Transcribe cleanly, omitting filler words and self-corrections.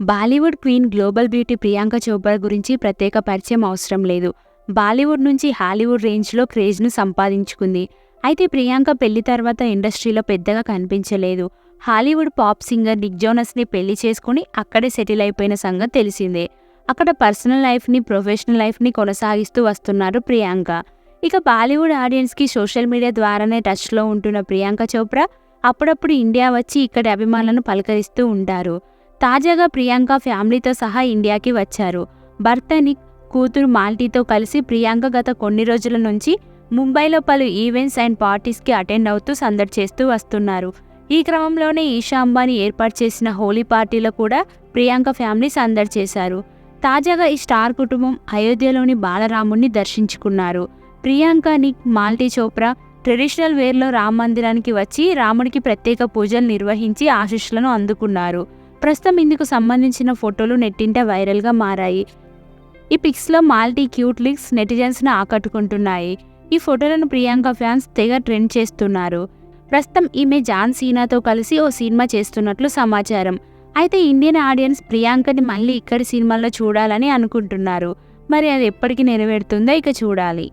Bollywood queen global beauty Priyanka Chopra గురించి ప్రత్యేక పరిచయం అవసరం లేదు. బాలీవుడ్ నుంచి హాలీవుడ్ రేంజ్లో క్రేజ్ను సంపాదించుకుంది. అయితే ప్రియాంక పెళ్లి తర్వాత ఇండస్ట్రీలో పెద్దగా కనిపించలేదు. హాలీవుడ్ పాప్ సింగర్ నిక్ జోనస్ని పెళ్లి చేసుకుని అక్కడే సెటిల్ అయిపోయిన సంగతి తెలిసిందే. అక్కడ పర్సనల్ లైఫ్ని, ప్రొఫెషనల్ లైఫ్ని కొనసాగిస్తూ వస్తున్నారు ప్రియాంక. ఇక బాలీవుడ్ ఆడియన్స్కి సోషల్ మీడియా ద్వారానే టచ్లో ఉంటున్న ప్రియాంక చోప్రా అప్పుడప్పుడు ఇండియా వచ్చి ఇక్కడి అభిమానులను పలకరిస్తూ ఉంటారు. తాజాగా ప్రియాంక ఫ్యామిలీతో సహా ఇండియాకి వచ్చారు. భర్త నిక్, కూతురు మాల్టీతో కలిసి ప్రియాంక గత కొన్ని రోజుల నుంచి ముంబైలో పలు ఈవెంట్స్ అండ్ పార్టీస్కి అటెండ్ అవుతూ సందడి చేస్తూ వస్తున్నారు. ఈ క్రమంలోనే ఈషా అంబానీ ఏర్పాటు చేసిన హోలీ పార్టీలో కూడా ప్రియాంక ఫ్యామిలీ సందడి చేశారు. తాజాగా ఈ స్టార్ కుటుంబం అయోధ్యలోని బాలరాముణ్ణి దర్శించుకున్నారు. ప్రియాంక, నిక్, మాల్టీ చోప్రా ట్రెడిషనల్ వేర్లో రామ మందిరానికి వచ్చి రాముడికి ప్రత్యేక పూజలు నిర్వహించి ఆశీస్సులను అందుకున్నారు. ప్రస్తుతం ఇందుకు సంబంధించిన ఫోటోలు నెట్టింట వైరల్గా మారాయి. ఈ పిక్స్లో మాల్టీ క్యూట్ లిక్స్ నెటిజన్స్ను ఆకట్టుకుంటున్నాయి. ఈ ఫోటోలను ప్రియాంక ఫ్యాన్స్ తెగ ట్రెండ్ చేస్తున్నారు. ప్రస్తుతం ఈమె జాన్ సీనాతో కలిసి ఓ సినిమా చేస్తున్నట్లు సమాచారం. అయితే ఇండియన్ ఆడియన్స్ ప్రియాంకని మళ్ళీ ఇక్కడి సినిమాల్లో చూడాలని అనుకుంటున్నారు. మరి అది ఎప్పటికి నెరవేరుతుందో ఇక చూడాలి.